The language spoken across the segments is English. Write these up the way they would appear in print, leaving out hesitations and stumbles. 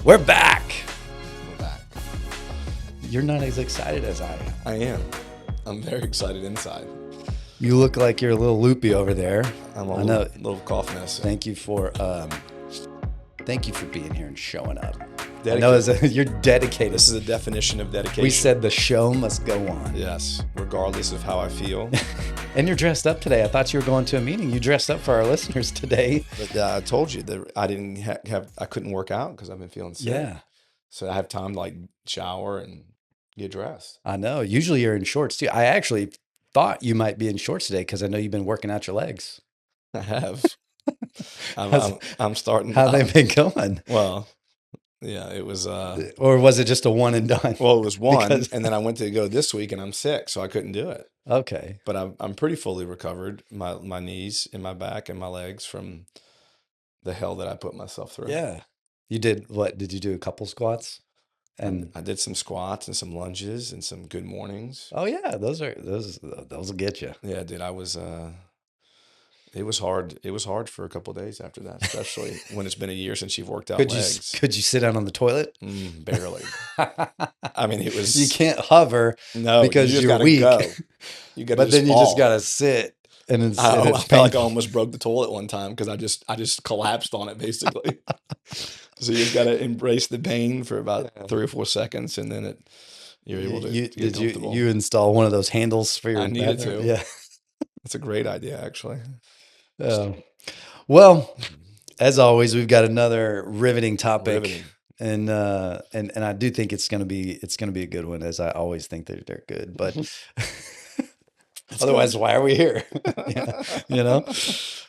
We're back. We're back. You're not as excited as I am. I am. I'm very excited inside. You look like you're a little loopy over there. I'm I know. little cough mess. Thank you for being here and showing up. Dedicated. I know you're dedicated. This is the definition of dedication. We said the show must go on. Yes, regardless of how I feel. And you're dressed up today. I thought you were going to a meeting. You dressed up for our listeners today. But I told you that I didn't I couldn't work out because I've been feeling sick. Yeah. So I have time to like shower and get dressed. I know. Usually you're in shorts too. I actually thought you might be in shorts today because I know you've been working out your legs. I have. I'm starting. How they been going? Well, yeah, it was. Or was it just a one and done? Well, it was one, Because- and then I went to go this week, and I'm sick, so I couldn't do it. Okay. But I'm pretty fully recovered. My knees and my back and my legs from the hell that I put myself through. Yeah. You did what? Did you do a couple squats? And I did some squats and some lunges and some good mornings. oh yeah, those will get you. Yeah, dude, I was. It was hard. It was hard for a couple of days after that, especially when it's been a year since you've worked out legs. Could you sit down on the toilet? Barely. I mean, it was. You can't hover because you just you're gotta weak. Go. You got, but then you just gotta sit, and it's, I and it's felt like I painful. almost broke the toilet one time because I just collapsed on it basically. So you just gotta embrace the pain for about 3 or 4 seconds, and then you're able to get comfortable. You install one of those handles for your? I needed bathroom? to. Yeah. That's a great idea, actually. Well, as always, we've got another riveting topic. Riveting. And I do think it's gonna be a good one, as I always think that they're good. But otherwise, why are we here? Yeah, you know.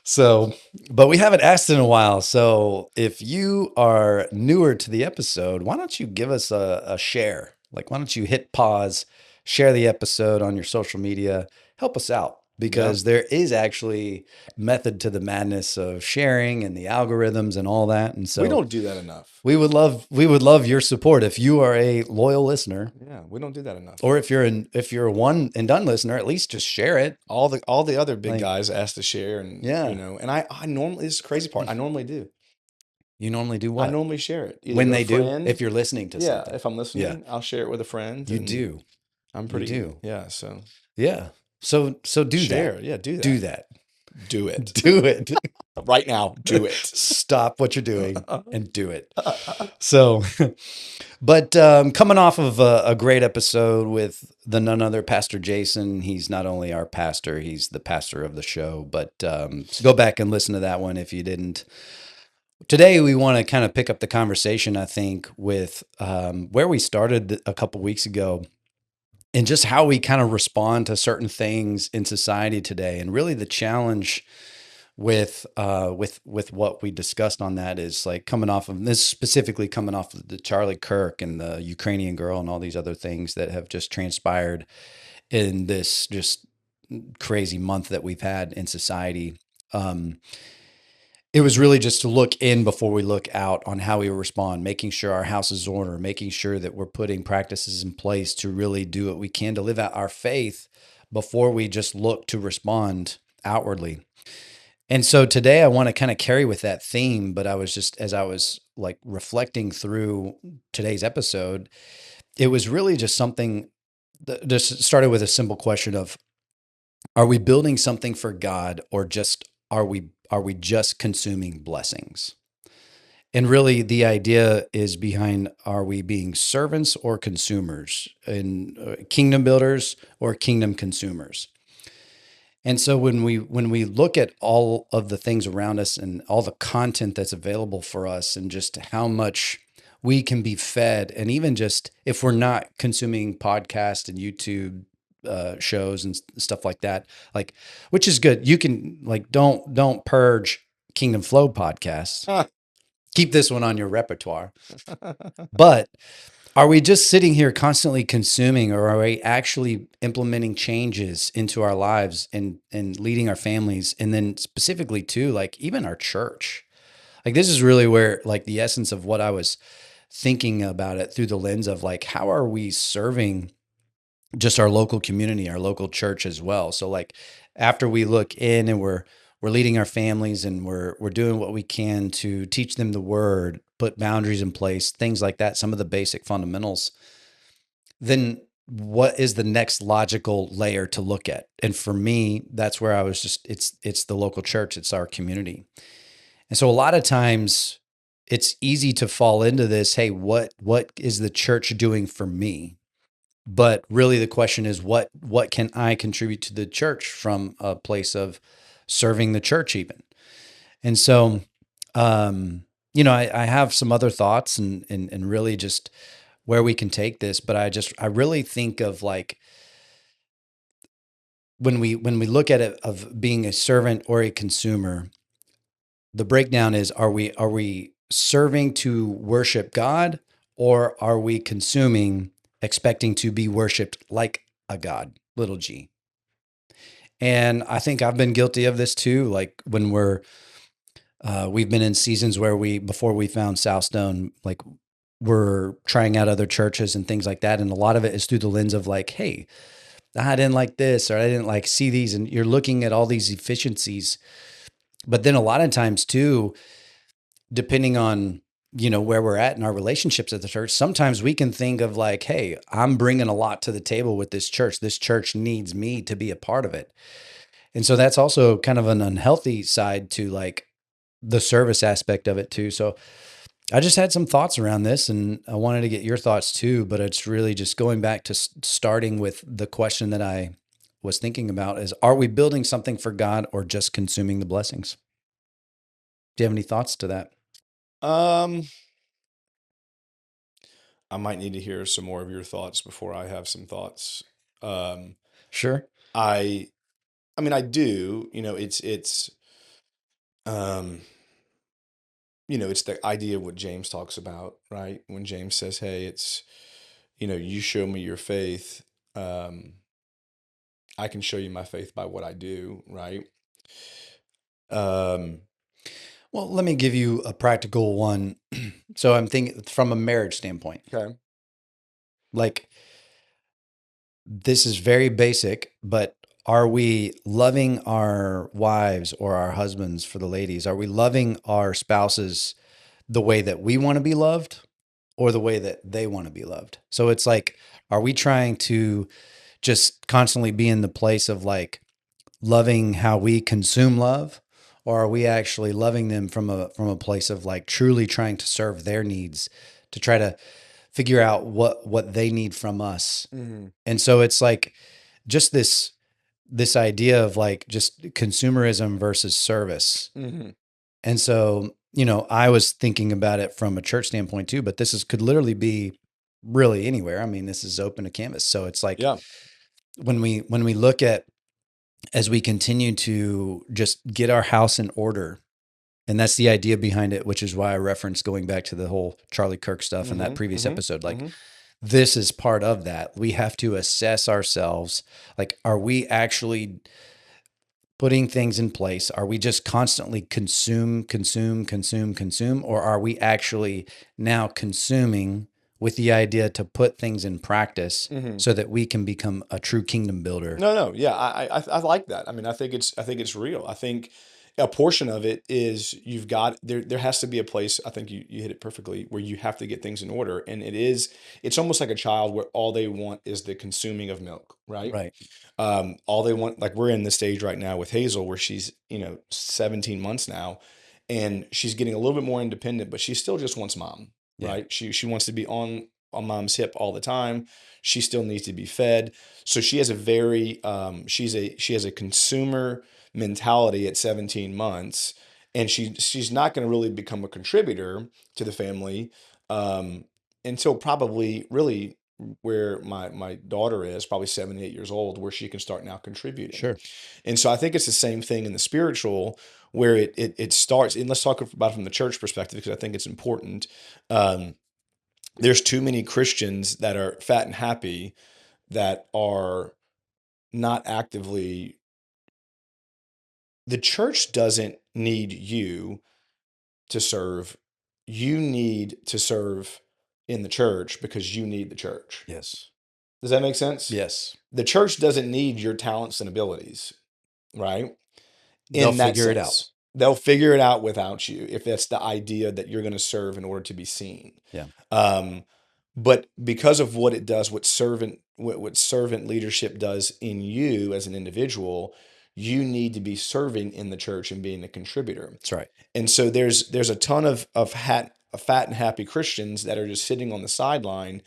So, but we haven't asked in a while. So, if you are newer to the episode, why don't you give us a share? Like, why don't you hit pause, share the episode on your social media, help us out. Because there is actually method to the madness of sharing and the algorithms and all that. And so we don't do that enough. we would love your support. If you are a loyal listener, Yeah, we don't do that enough. or if you're a one and done listener, at least just share it. All the other big guys ask to share, and Yeah. and I normally, this is the crazy part. I normally do. You normally do what? I normally share it When they a friend. do, if you're listening to something. If I'm listening, I'll share it with a friend. You and do. I'm pretty. do. Yeah. So Yeah. So do share. that. Yeah. Do that. Do that. Do it Do it. right now. Do it. Stop what you're doing and do it. So, but coming off of a great episode with the none other Pastor Jason. He's not only our pastor, he's the pastor of the show. But go back and listen to that one if you didn't. Today, we want to kind of pick up the conversation, I think, with where we started a couple weeks ago, and just how we kind of respond to certain things in society today. And really the challenge with what we discussed on that is like coming off of this, specifically coming off of the Charlie Kirk and the Ukrainian girl and all these other things that have just transpired in this just crazy month that we've had in society. It was really just to look in before we look out on how we respond, making sure our house is in order, making sure that we're putting practices in place to really do what we can to live out our faith before we just look to respond outwardly. And so today I want to kind of carry with that theme, but as I was like reflecting through today's episode, it was really just something that just started with a simple question of, are we building something for God, or just are we just consuming blessings? And really the idea is behind, are we being servants or consumers, and kingdom builders or kingdom consumers? And so when we look at all of the things around us and all the content that's available for us, and just how much we can be fed, and even just if we're not consuming podcasts and YouTube shows and stuff like that, like, which is good. You can like, don't purge Kingdom Flow podcasts. Keep this one on your repertoire. But are we just sitting here constantly consuming, or are we actually implementing changes into our lives and leading our families? And then specifically too, like even our church, like this is really where like the essence of what I was thinking about it through the lens of like, how are we serving just our local community, our local church as well? So like after we look in and we're leading our families and we're doing what we can to teach them the word, put boundaries in place, things like that, some of the basic fundamentals, then what is the next logical layer to look at? And for me, that's where I was just, it's the local church, it's our community. And so a lot of times it's easy to fall into this, hey, what is the church doing for me? But really the question is what can I contribute to the church from a place of serving the church even? And so I have some other thoughts and really just where we can take this, but I really think of like when we look at it of being a servant or a consumer, the breakdown is are we serving to worship God, or are we consuming expecting to be worshiped like a god, little g? And I think I've been guilty of this too, like when we've been in seasons where before we found Southstone, like we're trying out other churches and things like that. And a lot of it is through the lens of like, hey, I didn't like this, or I didn't like see these. And you're looking at all these efficiencies. But then a lot of times too, depending on, where we're at in our relationships at the church, sometimes we can think of like, hey, I'm bringing a lot to the table with this church. This church needs me to be a part of it. And so that's also kind of an unhealthy side to like the service aspect of it too. So I just had some thoughts around this and I wanted to get your thoughts too, but it's really just going back to starting with the question that I was thinking about is, are we building something for God or just consuming the blessings? Do you have any thoughts to that? I might need to hear some more of your thoughts before I have some thoughts. Sure. I mean, I do, um, it's the idea of what James talks about, right? When James says, hey, it's, you show me your faith. I can show you my faith by what I do, right? Um, Well, let me give you a practical one. So I'm thinking from a marriage standpoint, okay. like this is very basic, but are we loving our wives or our husbands, for the ladies? Are we loving our spouses the way that we want to be loved or the way that they want to be loved? So it's like, are we trying to just constantly be in the place of like loving how we consume love? Or are we actually loving them from a place of like truly trying to serve their needs, to try to figure out what they need from us? Mm-hmm. And so it's like just this idea of like just consumerism versus service. Mm-hmm. And so, I was thinking about it from a church standpoint too, but could literally be really anywhere. I mean, this is open to canvas. So it's like Yeah. when we look at, as we continue to just get our house in order, and that's the idea behind it, which is why I referenced going back to the whole Charlie Kirk stuff in that Mm-hmm. previous Mm-hmm. episode. Like Mm-hmm. this is part of that. We have to assess ourselves. Like, are we actually putting things in place? Are we just constantly consume, or are we actually now consuming with the idea to put things in practice Mm-hmm. so that we can become a true kingdom builder? No, yeah, I like that. I mean, I think it's real. I think a portion of it is you've got there has to be a place. I think you hit it perfectly where you have to get things in order, and it's almost like a child where all they want is the consuming of milk, right? Right. All they want, like we're in the stage right now with Hazel where she's 17 months now, and she's getting a little bit more independent, but she still just wants mom, Yeah. right? She wants to be on mom's hip all the time. She still needs to be fed. So she has a very she has a consumer mentality at 17 months, and she's not going to really become a contributor to the family until probably really where my daughter is probably 7 8 years old, where she can start now contributing. Sure. And so I think it's the same thing in the spiritual, where it starts. And let's talk about it from the church perspective, because I think it's important. There's too many Christians that are fat and happy that are not actively. The church doesn't need you to serve. You need to serve in the church because you need the church. Yes. Does that make sense? Yes. The church doesn't need your talents and abilities, right? They'll In that figure it out. sense. they'll figure it out without you if that's the idea that you're going to serve in order to be seen. Yeah. Um, but because of what it does, what servant leadership does in you as an individual, you need to be serving in the church and being a contributor. That's right. And so there's a ton of fat and happy Christians that are just sitting on the sideline.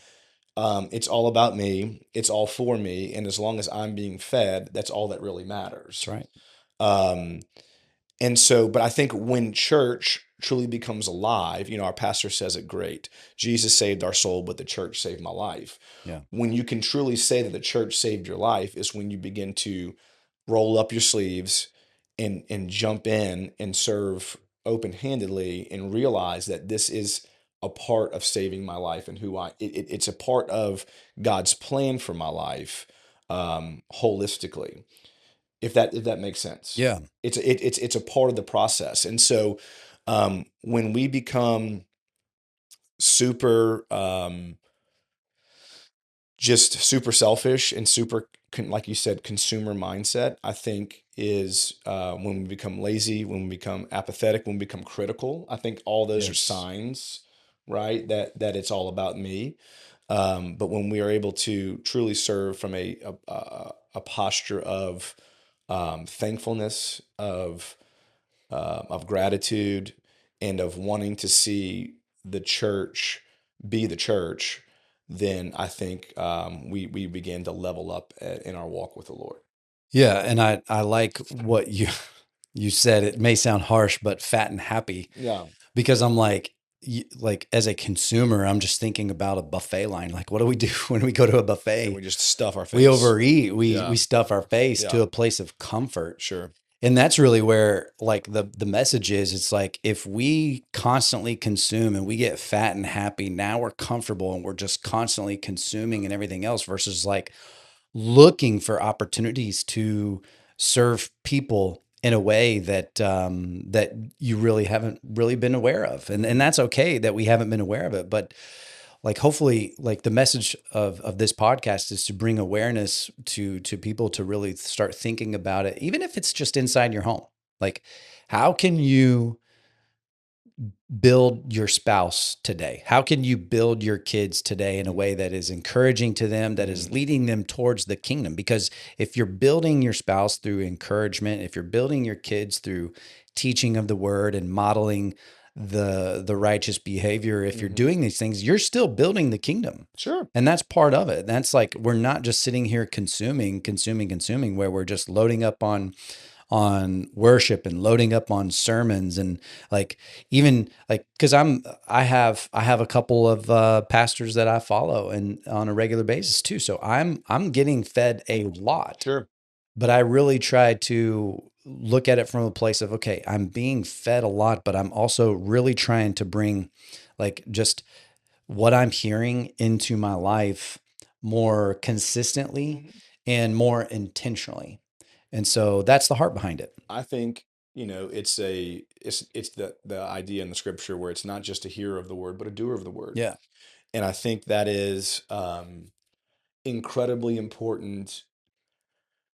It's all about me. It's all for me. And as long as I'm being fed, that's all that really That's matters. right. Um, and so, but I think when church truly becomes alive, our pastor says it great. Jesus saved our soul, but the church saved my life. Yeah. When you can truly say that the church saved your life is when you begin to roll up your sleeves and jump in and serve open-handedly and realize that this is a part of saving my life and it's a part of God's plan for my life, holistically, if that makes sense. Yeah. It's a part of the process. And so when we become super just super selfish and super like you said, consumer mindset, I think is when we become lazy, when we become apathetic, when we become critical. I think all those are Yes. signs, right, that it's all about me. But when we are able to truly serve from a posture of thankfulness, of gratitude, and of wanting to see the church be the church, then I think we begin to level up in our walk with the Lord. Yeah. And I like what you said. It may sound harsh, but fat and happy, Yeah, because I'm like, like as a consumer, I'm just thinking about a buffet line. Like, what do we do when we go to a and buffet? we just stuff our We face. overeat. We Yeah, stuff our face yeah, to a place of comfort. sure. And that's really where like the message is. It's like if we constantly consume and we get fat and happy, now we're comfortable and we're just constantly consuming and everything else versus like looking for opportunities to serve people in a way that that you really haven't really been aware of. And that's okay that we haven't been aware of it. But like hopefully like the message of this podcast is to bring awareness to people to really start thinking about it, even if it's just inside your home. Like how can you build your spouse today? How can you build your kids today in a way that is encouraging to them, that is Mhm. leading them towards the kingdom? Because if you're building your spouse through encouragement, if you're building your kids through teaching of the word and modeling the righteous behavior, if you're Mhm. doing these things, you're still building the kingdom. Sure. And that's part of it. That's like we're not just sitting here consuming, where we're just loading up on worship and loading up on sermons and like even like because I have a couple of pastors that I follow and on a regular basis too, so I'm getting fed a lot, Sure. but I really try to look at it from a place of, okay, I'm being fed a lot, but I'm also really trying to bring like just what I'm hearing into my life more consistently Mhm. and more intentionally. And so that's the heart behind it. I think, it's the idea in the scripture where it's not just a hearer of the word, but a doer of the word. Yeah. And I think that is incredibly important.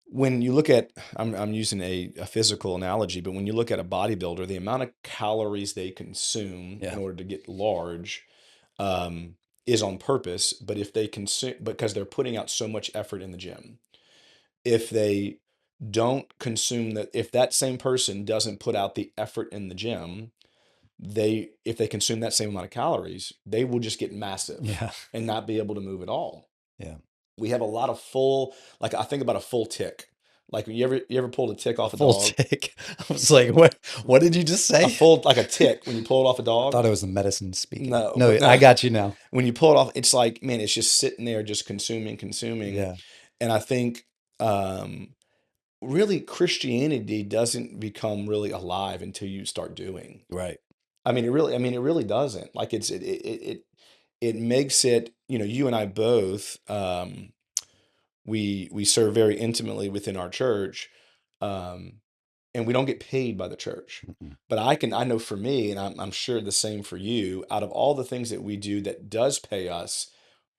When you look at, I'm using a physical analogy, but when you look at a bodybuilder, the amount of calories they consume in Yeah. order to get large um, is on purpose. But if they consume, because they're putting out so much effort in the gym, if they don't consume that, if that same person doesn't put out the effort in the gym, if they consume that same amount of calories, they will just get massive Yeah. and not be able to move at all. Yeah. We have a lot of like I think about a full tick. Like you ever pulled a tick A off a full dog? tick. I was like, what did you just A say? full like a tick when you pull it off a I dog? thought it was the medicine speaking. No, No, but no. I got you now. When you pull it off, it's like, man, it's just sitting there just consuming. Yeah. And I think um really Christianity doesn't become really alive until you start doing. Right. I mean, it really doesn't. Like it makes it, you and I both, we serve very intimately within our church, um, and we don't get paid by the church. Mm-mm. But I know for me, and I'm sure the same for you, out of all the things that we do that does pay us,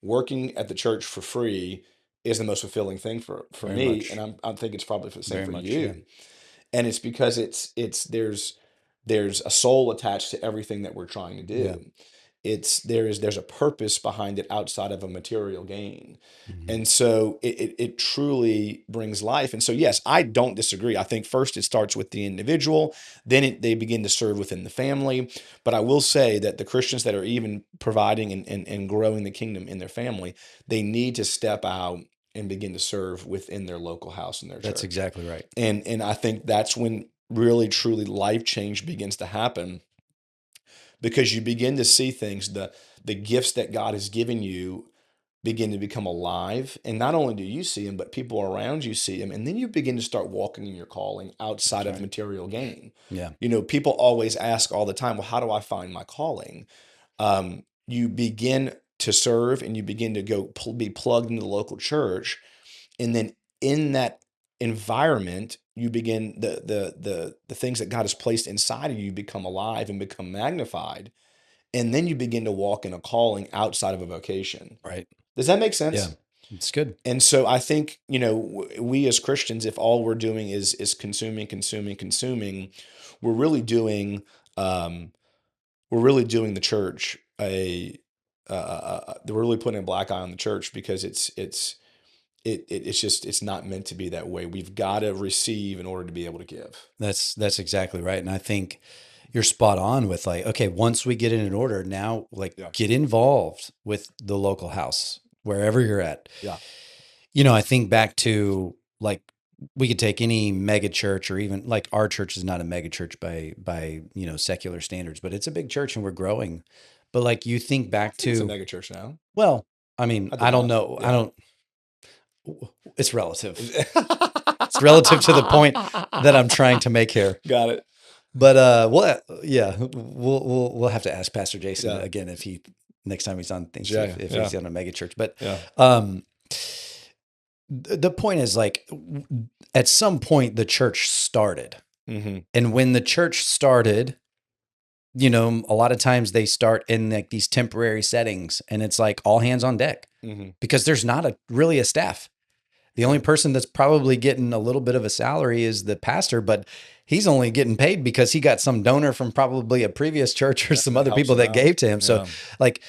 working at the church for free is the most fulfilling thing for Very me, and much. I think it's probably the same Very for much. Yeah. you. And it's because it's there's there's a soul attached to everything that we're trying to Yeah. do. There's a purpose behind it outside of a material gain. Hmm. And so it truly brings life. And so, yes, I don't disagree. I think first it starts with the individual, then they begin to serve within the family. But I will say that the Christians that are even providing and growing the kingdom in their family, they need to step out and begin to serve within their local house and their That's church. exactly right. And I think that's when really truly life change begins to happen, because you begin to see things, the gifts that God has given you begin to become alive. And not only do you see them, but people around you see them. And then you begin to start walking in your calling outside That's of right. material gain. Yeah. People always ask all the time, well, how do I find my calling? You begin to serve and you begin to be plugged into the local church. And then in that environment, you begin the things that God has placed inside of you become alive and become magnified. And then you begin to walk in a calling outside of a vocation. Right. Does that make Yeah. sense? It's good. And so I think, we as Christians, if all we're doing is consuming, we're really doing um, we're really doing the church we're really putting a black eye on the church, because it's not meant to be that way. We've got to receive in order to be able to give. That's exactly right. And I think you're spot on with like, okay, once we get it in order, now like Yeah. get involved with the local house, wherever you're at. Yeah. I think back to like we could take any mega church, or even like our church is not a mega church by secular standards, but it's a big church and we're growing. But like you think I back think it's a to, mega church now. well, I mean, I did I don't not. know. I Yeah. don't, it's relative. It's relative to the point that I'm trying to make here. Got it. But yeah, we'll have to ask Pastor Jason Yeah. again if he next time he's on things, Yeah. if Yeah. he's on a mega church. But Yeah. the point is like at some point the church started, Mm-hmm. and when the church started, a lot of times they start in like these temporary settings, and it's like all hands on deck Mm-hmm. because there's not really a staff. The only person that's probably getting a little bit of a salary is the pastor, but he's only getting paid because he got some donor from probably a previous church or some That other helps people them that out. gave to him. So Yeah. like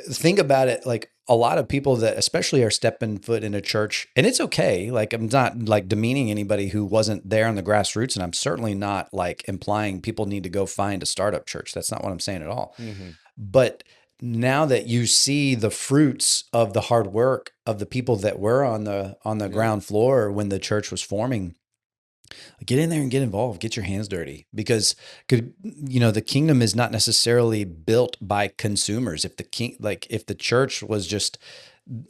think about it, like a lot of people that especially are stepping foot in a church, and it's okay. Like I'm not like demeaning anybody who wasn't there on the grassroots, and I'm certainly not like implying people need to go find a startup church. That's not what I'm saying at all. Mm-hmm. But now that you see the fruits of the hard work of the people that were on the Yeah. ground floor when the church was forming, get in there and get involved, get your hands dirty, because the kingdom is not necessarily built by consumers. If if the church was just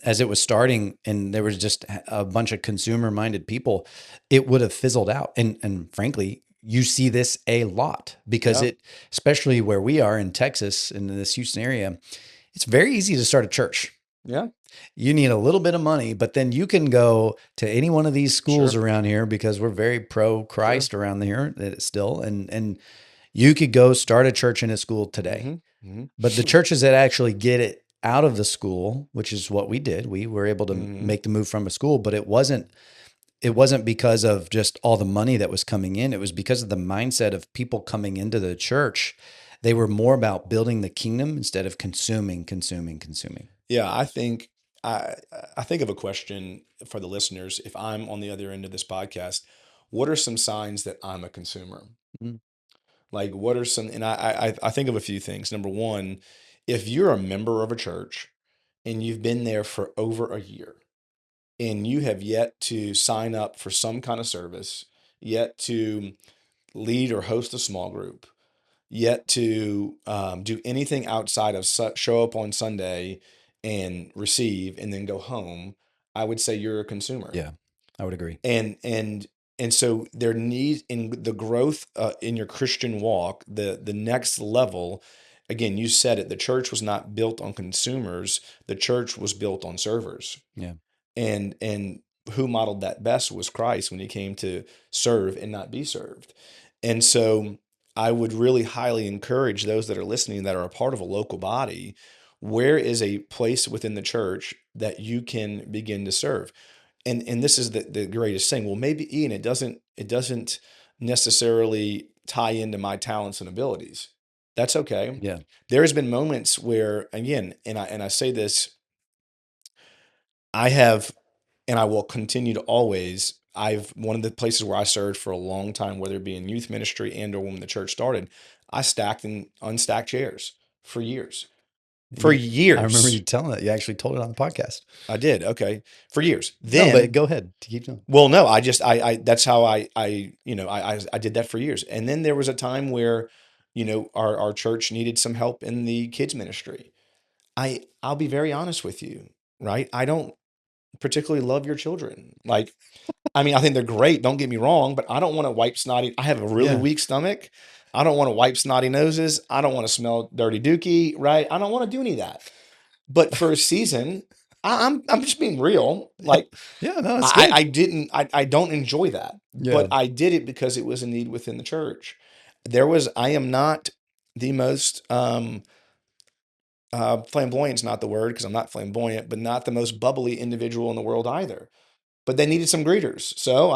as it was starting and there was just a bunch of consumer minded people, it would have fizzled out. And frankly, you see this a lot because Yeah. especially where we are in Texas, in this Houston area, it's very easy to start a church. Yeah. You need a little bit of money, but then you can go to any one of these schools Sure. around here, because we're very pro Christ around here still. And you could go start a church in a school today. Mm-hmm. Mm-hmm. But the churches that actually get it out of the school, which is what we did, we were able to Mm-hmm. make the move from a school, but it wasn't because of just all the money that was coming in. It was because of the mindset of people coming into the church. They were more about building the kingdom instead of consuming. Yeah. I think of a question for the listeners. If I'm on the other end of this podcast, what are some signs that I'm a consumer? Mhm. Like, what are some? And I think of a few things. Number one, if you're a member of a church and you've been there for over a year, and you have yet to sign up for some kind of service, yet to lead or host a small group, yet to do anything outside of show up on Sunday and receive and then go home, I would say you're a consumer. Yeah, I would agree. And so there needs in the growth in your Christian walk, the next level. Again, you said it. The church was not built on consumers. The church was built on servers. Yeah. And who modeled that best was Christ when he came to serve and not be served. And so I would really highly encourage those that are listening that are a part of a local body, where is a place within the church that you can begin to serve? And this is the greatest thing. Well, maybe Ian, it doesn't necessarily tie into my talents and abilities. That's okay. Yeah. There has been moments where, again, and I say this, I have, and I will continue to always. One of the places where I served for a long time, whether it be in youth ministry and or when the church started, I stacked and unstacked chairs for years. For I remember you years, telling that. You actually told it on the podcast. I did. Okay, for years. No, but Then, go ahead. Keep going. well, no, I that's how I did that for years. And then there was a time where, our church needed some help in the kids ministry. I'll be very honest with you, right? I don't particularly love your children. Like, I mean, I think they're great. Don't get me wrong, but I don't want to wipe snotty. I have a really Yeah. weak stomach. I don't want to wipe snotty noses. I don't want to smell dirty dookie, right? I don't want to do any of that. But for a season, I'm just being real. Like, Yeah, no, it's I, good. I didn't I don't enjoy that, Yeah. but I did it because it was a need within the church. I am not the most flamboyant's not the word because I'm not flamboyant, but not the most bubbly individual in the world either. But they needed some greeters. So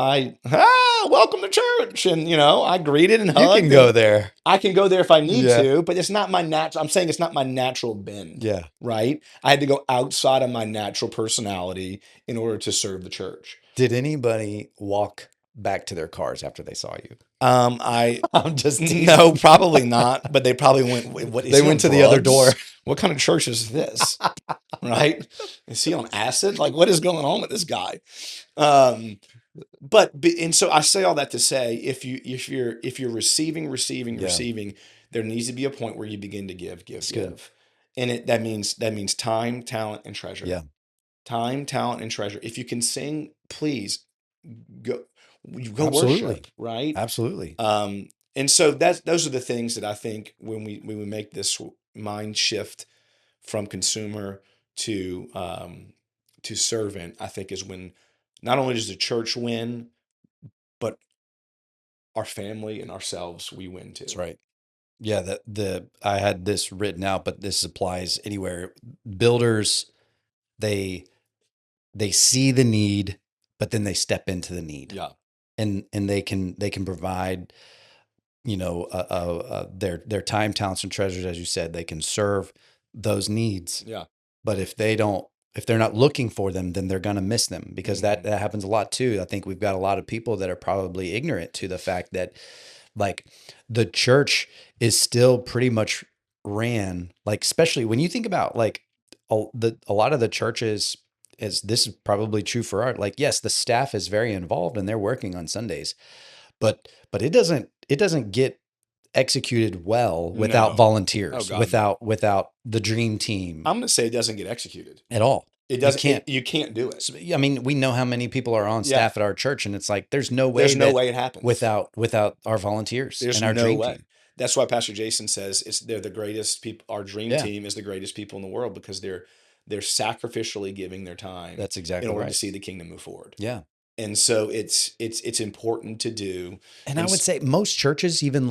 welcome to church. And, I greeted and You can hugged. go And there. I can go there if I need Yeah. to, but it's not my natural. I'm saying it's not my natural bend, Yeah. right? I had to go outside of my natural personality in order to serve the church. Did anybody walk back to their cars after they saw you? I I'm just teasing. No, probably not. But they probably went. What is They he went on to the other door. drugs? What kind of church is this? Right? Is he on acid? Like, what is going on with this guy? And so I say all that to say, if you're receiving, Yeah. receiving, there needs to be a point where you begin to give, It's good. give, and that means time, talent, and treasure. Yeah. Time, talent, and treasure. If you can sing, please go. You go Absolutely. worship, right? Absolutely. And so those are the things that I think when we make this mind shift from consumer to servant, I think is when not only does the church win, but our family and ourselves, we win too. That's right. Yeah, I had this written out, but this applies anywhere. Builders, they see the need, but then they step into the need. Yeah. And they can provide, their time, talents, and treasures, as you said. They can serve those needs. Yeah. But if they're not looking for them, then they're going to miss them, because that happens a lot too. I think we've got a lot of people that are probably ignorant to the fact that, like, the church is still pretty much ran, like, especially when you think about, like, a lot of the churches, as this is probably true for art, like, yes, the staff is very involved and they're working on Sundays, but it doesn't get executed well without No. volunteers, Oh, God, without the dream team I'm going to say it doesn't get executed at all. It doesn't. You can't. You can't do it. I mean, we know how many people are on Yeah. staff at our church, and it's like there's no way There's no way it happens without our volunteers There's and our no dream way. team. That's why Pastor Jason says they're the greatest people. Our dream Yeah. team is the greatest people in the world because they're sacrificially giving their time That's exactly in order right. to see the kingdom move forward. Yeah. And so it's important to do. And I would say most churches, even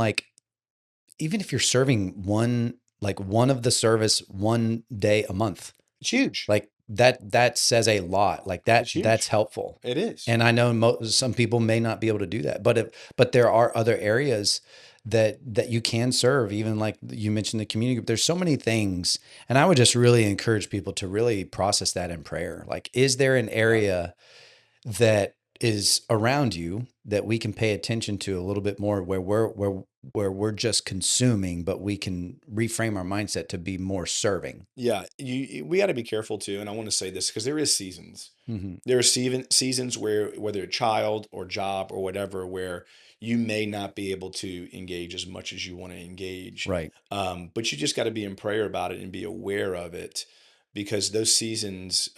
if you're serving one of the service one day a month, It's huge. like that says a lot. Like It's huge. that's helpful. It is. And I know some people may not be able to do that, but there are other areas that you can serve, even like you mentioned the community group. There's so many things, and I would just really encourage people to really process that in prayer. Like, is there an area that is around you that we can pay attention to a little bit more, where we're just consuming, but we can reframe our mindset to be more serving? Yeah, we got to be careful too. And I want to say this because there is seasons. Mm-hmm. There are seasons where whether a child or job or whatever, where you may not be able to engage as much as you want to engage. Right. But you just got to be in prayer about it and be aware of it, because those seasons,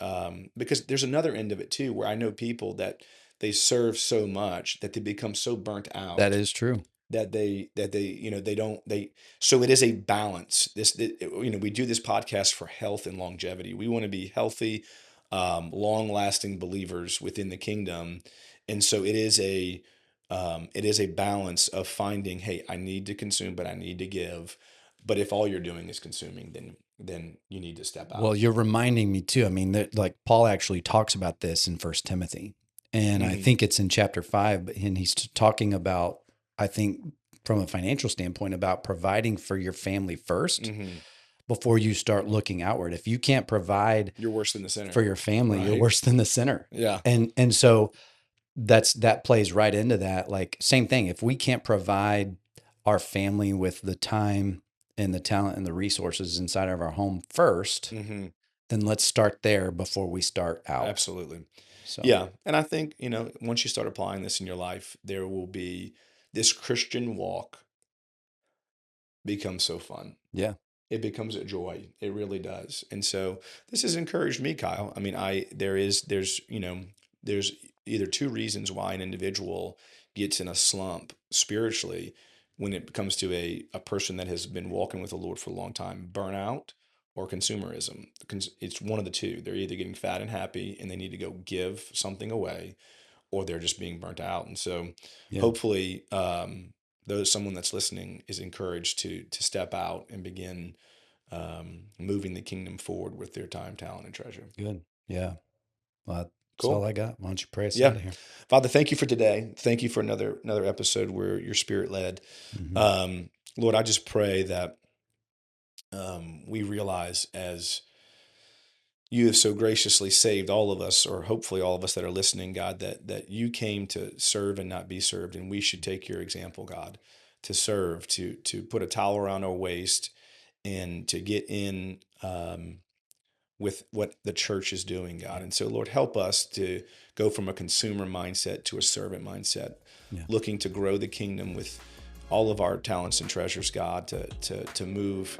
because there's another end of it too, where I know people that they serve so much that they become so burnt out That is true. that they so it is a balance. We do this podcast for health and longevity. We want to be healthy, long lasting believers within the kingdom. And so it is a balance of finding, hey, I need to consume, but I need to give. But if all you're doing is consuming, then you need to step out. Well, you're reminding me too. I mean, like, Paul actually talks about this in First Timothy, and I think it's in chapter 5, and he's talking about, I think, from a financial standpoint about providing for your family first Mm-hmm. before you start looking outward. If you can't provide You're worse than the sinner. for your family, you're Right. worse than the sinner. Yeah. And so that plays right into that. Like, same thing. If we can't provide our family with the time and the talent and the resources inside of our home first, Mm-hmm. then let's start there before we start out. Absolutely. So Yeah. And I think, once you start applying this in your life, there will be this Christian walk becomes so fun. yeah, It becomes a joy. It really does. And so this has encouraged me, Kyle. I mean, there's either two reasons why an individual gets in a slump spiritually when it comes to a person that has been walking with the Lord for a long time: burnout or consumerism. It's one of the two. They're either getting fat and happy and they need to go give something away, or they're just being burnt out. And so yeah, hopefully, someone that's listening is encouraged to step out and begin moving the kingdom forward with their time, talent, and treasure. good. Yeah. Well, that's Cool. all I got. Why don't you pray us Yeah. out of here? Father, thank you for today. Thank you for another episode where your Spirit led. Mhm. Lord, I just pray that we realize, as you have so graciously saved all of us, or hopefully all of us that are listening, God, that you came to serve and not be served, and we should take your example, God, to serve, to put a towel around our waist, and to get in with what the church is doing, God. And so, Lord, help us to go from a consumer mindset to a servant mindset, Yeah. looking to grow the kingdom with all of our talents and treasures, God, to move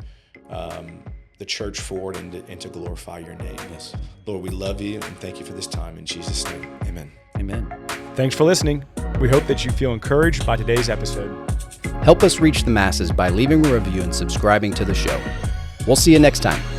the church forward and to glorify your name. Yes. Lord, we love you and thank you for this time. In Jesus' name, amen. Amen. Thanks for listening. We hope that you feel encouraged by today's episode. Help us reach the masses by leaving a review and subscribing to the show. We'll see you next time.